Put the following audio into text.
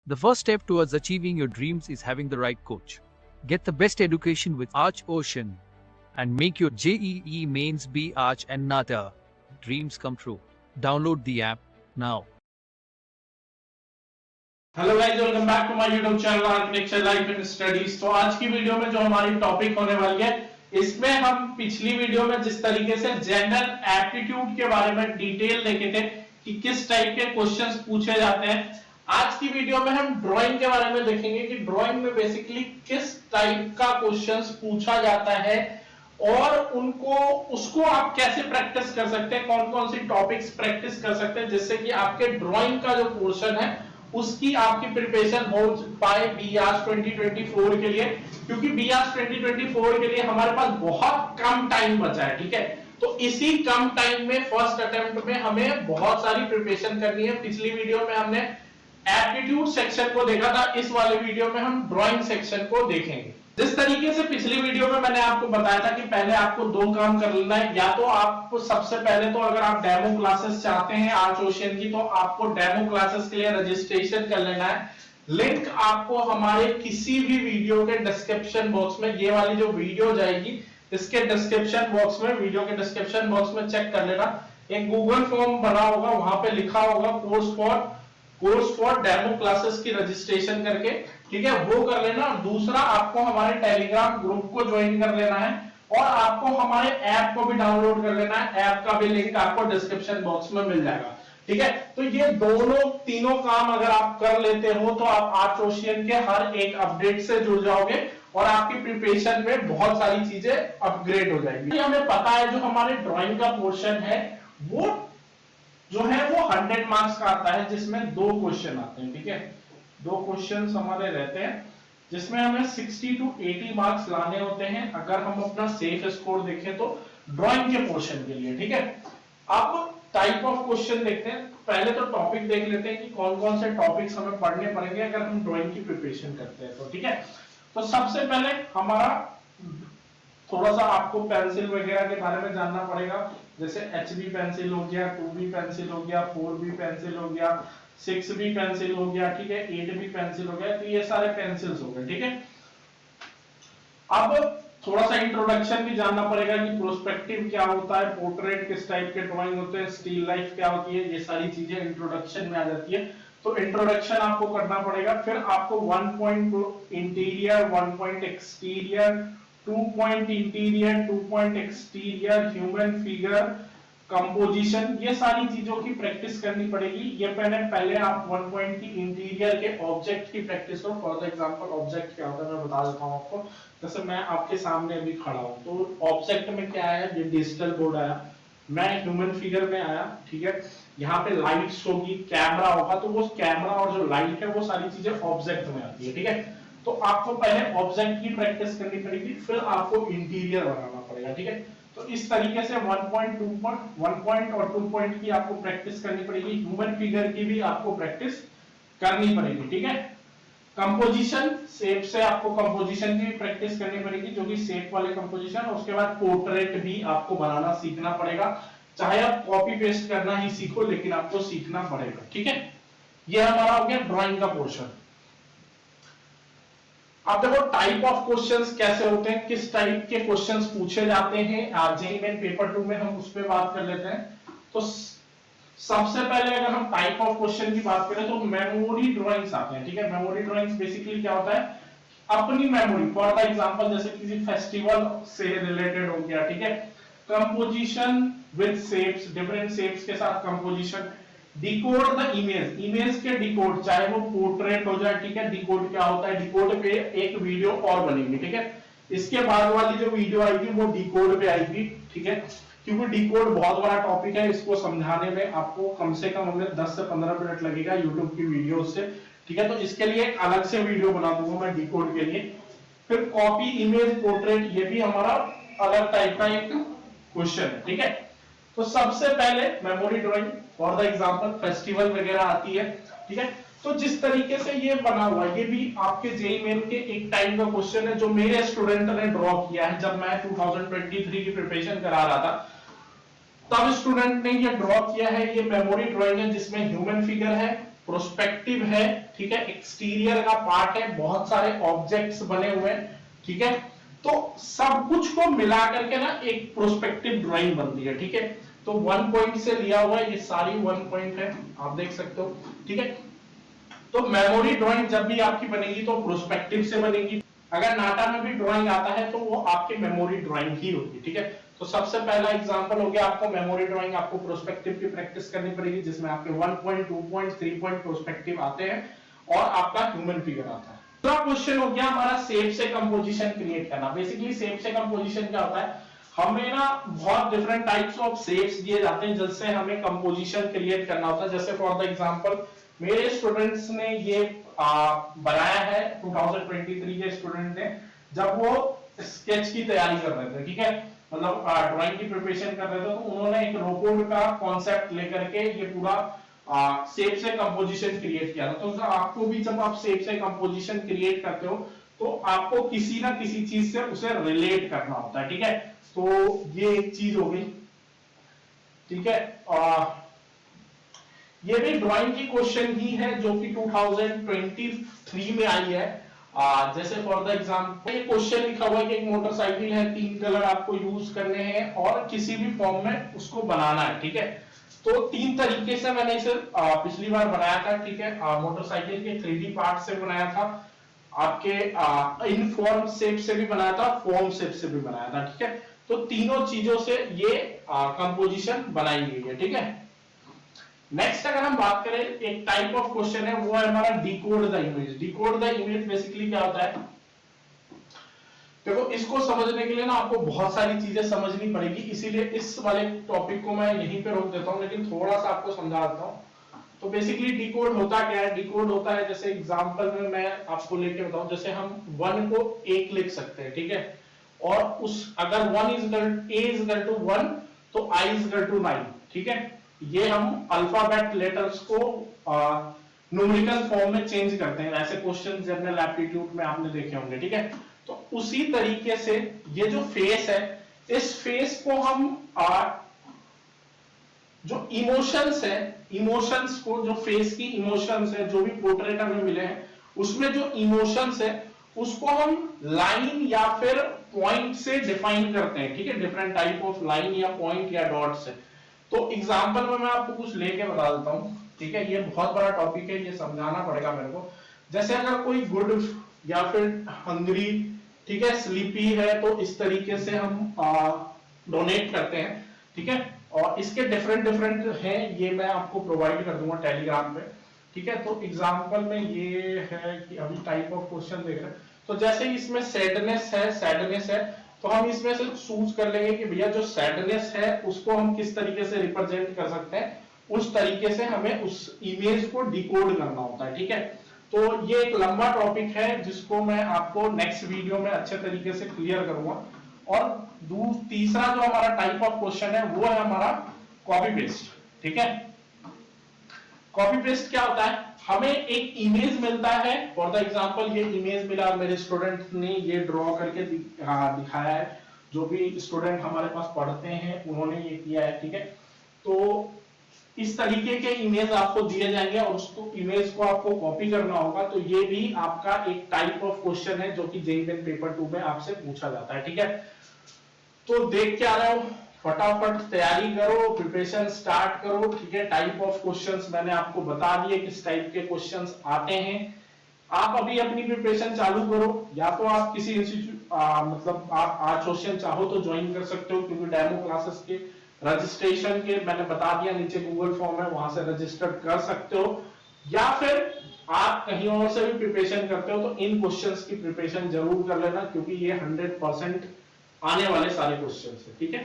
The first step towards achieving your dreams is having the right coach. Get the best education with Arch Ocean and make your JEE mains be Arch and Nata dreams come true. Download the app now. Hello guys, welcome back to my YouTube channel architecture life and studies. तो आज की video में जो हमारी topic होने वाली है, इसमें हम पिछली वीडियो में जिस तरीके से जनरल एप्टीट्यूड के बारे में डिटेल देखे थे कि किस टाइप के क्वेश्चंस पूछे जाते हैं, आज की वीडियो में हम ड्राइंग के बारे में देखेंगे कि ड्राइंग में बेसिकली किस टाइप का क्वेश्चंस पूछा जाता है और उसको आप कैसे प्रैक्टिस कर सकते हैं, कौन कौन सी टॉपिक्स प्रैक्टिस कर सकते हैं जिससे कि आपके ड्राइंग का जो पोर्शन है उसकी आपकी प्रिपरेशन हो पाए बीआरएस 2024 के लिए। क्योंकि बीआरएस 2024 के लिए हमारे पास बहुत कम टाइम बचा है, ठीक है। तो इसी कम टाइम में फर्स्ट अटेम्प्ट में हमें बहुत सारी प्रिपरेशन करनी है। पिछली वीडियो में हमने एप्टीट्यूड सेक्शन को देखा था, इस वाले वीडियो में हम ड्राइंग सेक्शन को देखेंगे। जिस तरीके से पिछली वीडियो में मैंने आपको बताया था कि पहले आपको दो काम कर लेना है, या तो आपको सबसे पहले तो अगर आप डेमो क्लासेस चाहते हैं आर्च ओशियन की, तो आपको डेमो क्लासेस के लिए रजिस्ट्रेशन कर लेना है। लिंक आपको हमारे किसी भी वीडियो के डिस्क्रिप्शन बॉक्स में, ये वाली जो वीडियो जाएगी इसके डिस्क्रिप्शन बॉक्स में, वीडियो के डिस्क्रिप्शन बॉक्स में चेक कर लेना। एक गूगल फॉर्म बना होगा, वहां पे लिखा होगा कोर्स फॉर डेमो क्लासेस की रजिस्ट्रेशन करके, ठीक है, वो कर लेना। दूसरा, आपको हमारे टेलीग्राम ग्रुप को ज्वाइन कर लेना है और आपको हमारे ऐप को भी डाउनलोड कर लेना है। ऐप का भी लिंक आपको डिस्क्रिप्शन बॉक्स में मिल जाएगा, ठीक है। तो ये तीनों काम अगर आप कर लेते हो तो आप आर्च ओशियन के हर एक अपडेट से जुड़ जाओगे और आपकी प्रिपरेशन में बहुत सारी चीजें अपग्रेड हो जाएगी। हमें पता है जो हमारे ड्राइंग का पोर्शन है वो जो है वो 100 मार्क्स का आता है, जिसमें दो क्वेश्चन आते हैं, ठीक है। दो क्वेश्चंस हमारे रहते हैं जिसमें हमें 60 to 80 मार्क्स लाने होते हैं अगर हम अपना सेफ स्कोर देखें तो ड्राइंग के पोर्शन के लिए, ठीक है। अब टाइप ऑफ क्वेश्चन देखते हैं। पहले तो टॉपिक देख लेते हैं कि कौन कौन से टॉपिक्स हमें पढ़ने पड़ेंगे अगर हम ड्राइंग की प्रिपरेशन करते हैं तो, ठीक है। तो सबसे पहले हमारा थोड़ा सा आपको पेंसिल वगैरह के बारे में जानना पड़ेगा। जैसे HB पेंसिल हो गया, 2B पेंसिल हो गया, 4B पेंसिल हो गया, 6B पेंसिल हो गया, ठीक है, 8B पेंसिल हो गया। तो ये सारे पेंसिल्स हो गए, ठीक है। अब थोड़ा सा इंट्रोडक्शन भी जानना पड़ेगा कि प्रोस्पेक्टिव क्या होता है, पोर्ट्रेट किस टाइप के ड्राइंग होते हैं, स्टिल लाइफ क्या होती है, ये सारी चीजें इंट्रोडक्शन में आ जाती है। तो इंट्रोडक्शन आपको करना पड़ेगा। फिर आपको 1 point interior, 1 point exterior, 2 point interior, 2 point exterior, human figure, composition, ये सारी चीजों की प्रैक्टिस करनी पड़ेगी। ये पहले आप 1 पॉइंट की इंटीरियर के ऑब्जेक्ट की प्रैक्टिस करो। फॉर एग्जांपल ऑब्जेक्ट क्या होता है मैं बता देता हूं आपको। जैसे मैं आपके सामने अभी खड़ा हूं तो ऑब्जेक्ट में क्या आया, ये डिजिटल बोर्ड आया, मैं ह्यूमन फिगर में आया, ठीक है। यहाँ पे लाइट्स होगी, कैमरा होगा, तो वो कैमरा और जो लाइट है वो सारी चीजें ऑब्जेक्ट में आती है, ठीक है। तो आपको पहले ऑब्जेक्ट की प्रैक्टिस करनी पड़ेगी, फिर आपको इंटीरियर बनाना पड़ेगा, ठीक है। तो इस तरीके से 1 पॉइंट, 1 पॉइंट और 2 पॉइंट की आपको प्रैक्टिस करनी पड़ेगी। ह्यूमन फिगर की भी आपको प्रैक्टिस करनी पड़ेगी, ठीक है। कंपोजिशन, शेप से आपको कंपोजिशन की प्रैक्टिस करनी पड़ेगी, जो कि शेप वाले कंपोजिशन। उसके बाद पोर्ट्रेट भी आपको बनाना सीखना पड़ेगा। चाहे आप कॉपी पेस्ट करना ही सीखो, लेकिन आपको सीखना पड़ेगा, ठीक है। यह हमारा हो गया ड्राइंग का पोर्शन। अब देखो टाइप ऑफ क्वेश्चंस कैसे होते हैं, किस टाइप के क्वेश्चंस पूछे जाते हैं। जेईई मेन पेपर 2 में हम उस पर बात कर लेते हैं। तो सबसे पहले अगर हम टाइप ऑफ क्वेश्चन की बात करें तो मेमोरी ड्राइंग्स आते हैं, ठीक है। मेमोरी ड्राइंग्स बेसिकली क्या होता है, अपनी मेमोरी, फॉर द एग्जांपल जैसे किसी फेस्टिवल से रिलेटेड हो गया, ठीक है। Composition with shapes, different shapes के साथ composition. Decode the image, image के डिकोड, चाहे वो पोर्ट्रेट हो जाए, ठीक है। डिकोड क्या होता है, डिकोड पे एक वीडियो और बनेगी, ठीक है। इसके बाद वाली जो वीडियो आएगी वो डिकोड पे आएगी, ठीक है। क्योंकि डिकोड बहुत बड़ा टॉपिक है, इसको समझाने में आपको कम से कम हमें 10 से 15 मिनट लगेगा यूट्यूब की वीडियो से, ठीक है। तो इसके लिए एक अलग से वीडियो बना दूंगा मैं डिकोड के लिए। फिर कॉपी, इमेज, पोर्ट्रेट, ये भी हमारा अलग टाइप का एक क्वेश्चन है, ठीक है। तो सबसे पहले memory drawing, for the example festival वगैरह आती है, ठीक है। तो जिस तरीके से ये बना हुआ है, ये भी आपके जेईई मेन के एक टाइम का क्वेश्चन है जो मेरे स्टूडेंट ने ड्रॉ किया है। जब मैं 2023 की प्रिपरेशन करा रहा था तब स्टूडेंट ने ये ड्रॉ किया है। ये मेमोरी ड्राइंग है जिसमें ह्यूमन फिगर है, प्रोस्पेक्टिव है, ठीक है, एक्सटीरियर का पार्ट है, बहुत सारे ऑब्जेक्ट्स बने हुए हैं, ठीक है। तो सब कुछ को मिला करके ना एक प्रोस्पेक्टिव ड्राइंग बनती है, ठीक है। तो 1 पॉइंट से लिया हुआ है, ये सारी 1 पॉइंट है, आप देख सकते हो, ठीक है। तो मेमोरी ड्राइंग जब भी आपकी बनेगी तो प्रोस्पेक्टिव से बनेगी। अगर नाटा में भी ड्राइंग आता है तो वो आपकी मेमोरी ड्राइंग ही होगी, ठीक है। तो सबसे पहला एग्जांपल हो गया, आपको मेमोरी ड्राइंग, आपको प्रोस्पेक्टिव की प्रैक्टिस करनी पड़ेगी, जिसमें आपके 1 पॉइंट, 2 पॉइंट, 3 पॉइंट प्रोस्पेक्टिव आते हैं और आपका ह्यूमन फिगर आता है। दूसरा क्वेश्चन हो गया हमारा शेप से कंपोजिशन क्रिएट करना। बेसिकली शेप से कंपोजिशन क्या होता है, हमें ना बहुत डिफरेंट टाइप्स ऑफ शेप्स दिए जाते हैं जिससे हमें कंपोजिशन क्रिएट करना होता है। जैसे फॉर द एग्जांपल मेरे स्टूडेंट्स ने ये बनाया है, 2023 के स्टूडेंट ने, जब वो स्केच की तैयारी कर रहे थे, ठीक है, मतलब ड्राइंग की प्रिपरेशन कर रहे थे, तो उन्होंने एक रोबोट का कॉन्सेप्ट लेकर के ये पूरा शेप से कंपोजिशन क्रिएट किया था। तो आपको भी जब आप शेप से कंपोजिशन क्रिएट करते हो तो आपको किसी ना किसी चीज से उसे रिलेट करना होता है, ठीक है। तो ये एक चीज हो गई, ठीक है। ये भी ड्राइंग की क्वेश्चन ही है जो कि 2023 में आई है। जैसे फॉर द एग्जांपल ये क्वेश्चन लिखा हुआ है कि एक मोटरसाइकिल है, 3 कलर आपको यूज करने हैं और किसी भी फॉर्म में उसको बनाना है, ठीक है। तो 3 तरीके से मैंने इसे पिछली बार बनाया था, ठीक है। मोटरसाइकिल के 3D पार्ट से बनाया था, आपके इनफॉर्म शेप से भी बनाया था, फॉर्म शेप से भी बनाया था, ठीक है। तो तीनों चीजों से ये कंपोजिशन बनाई गई है, ठीक है। नेक्स्ट अगर हम बात करें, एक टाइप ऑफ क्वेश्चन है, वो है हमारा decode the image. Decode the image basically क्या होता है, देखो इसको समझने के लिए ना आपको बहुत सारी चीजें समझनी पड़ेगी, इसीलिए इस वाले टॉपिक को मैं यहीं पे रोक देता हूं, लेकिन थोड़ा सा आपको समझा देता हूं। तो बेसिकली डिकोड होता क्या है, डिकोड होता है, जैसे एग्जांपल में मैं आपको लेके बताऊं, जैसे हम 1 को 1 लिख सकते हैं, ठीक है, और उस अगर 1 इज इक्वल टू 1 तो I इज इक्वल टू 9, ठीक है। ये हम अल्फाबेट लेटर्स को न्यूमेरिकल फॉर्म में चेंज करते हैं, ऐसे क्वेश्चन जनरल एप्टीट्यूड में आपने देखे होंगे, ठीक है। तो उसी तरीके से ये जो फेस है, इस फेस को हम जो इमोशंस है, इमोशंस को, जो फेस की इमोशंस है, जो भी पोर्ट्रेट हमें मिले हैं, उसमें जो इमोशंस है उसको हम लाइन या फिर पॉइंट से डिफाइन करते हैं, ठीक है, डिफरेंट टाइप ऑफ लाइन या पॉइंट या डॉट से। तो एग्जांपल में मैं आपको कुछ लेके बता देता हूं, ठीक है। ये बहुत बड़ा टॉपिक है, ये समझाना पड़ेगा मेरे को। जैसे अगर कोई गुड या फिर हंग्री, ठीक है, स्लीपी है, तो इस तरीके से हम डोनेट करते हैं, ठीक है। और इसके डिफरेंट हैं, ये मैं आपको प्रोवाइड कर दूंगा टेलीग्राम पे, ठीक है। तो एग्जांपल में ये है कि अभी टाइप ऑफ क्वेश्चन देख रहे हैं, तो जैसे इसमें सैडनेस है, तो हम इसमें से चूज कर लेंगे कि भैया जो सैडनेस है उसको हम किस तरीके से रिप्रेजेंट कर सकते हैं, उस तरीके से हमें उस इमेज को डिकोड करना होता है, ठीक है। तो ये एक लंबा टॉपिक है जिसको मैं आपको नेक्स्ट वीडियो में अच्छे तरीके से क्लियर करूंगा। और तीसरा जो हमारा टाइप ऑफ क्वेश्चन है वो है हमारा कॉपी पेस्ट, ठीक है। कॉपी पेस्ट क्या होता है, हमें एक इमेज मिलता है, फॉर द एग्जांपल ये इमेज मिला, मेरे स्टूडेंट ने ये ड्रॉ करके दिखाया है, जो भी स्टूडेंट हमारे पास पढ़ते हैं उन्होंने ये किया है, ठीक है। तो इस तरीके के इमेज आपको दिए जाएंगे और उसको इमेज को आपको कॉपी करना होगा। तो ये भी आपका एक टाइप ऑफ क्वेश्चन है जो कि जेईई मेन पेपर 2 में आपसे पूछा जाता है, ठीक है। तो देख के आ रहे हो, फटाफट तैयारी करो, प्रिपरेशन स्टार्ट करो, ठीक है। टाइप ऑफ क्वेश्चंस मैंने आपको बता दिए किस टाइप के क्वेश्चंस आते हैं। आप अभी अपनी प्रिपरेशन चालू करो, या तो आप किसी इंस्टीट्यूट मतलब आप आज सेशन चाहो तो ज्वाइन कर सकते हो, क्योंकि डेमो क्लासेस के रजिस्ट्रेशन के मैंने बता दिया, नीचे गूगल फॉर्म है, वहां से रजिस्टर कर सकते हो। या फिर आप कहीं और से भी प्रिपरेशन करते हो तो इन क्वेश्चंस की प्रिपरेशन जरूर कर लेना, क्योंकि ये 100% आने वाले सारे क्वेश्चंस है, ठीक है।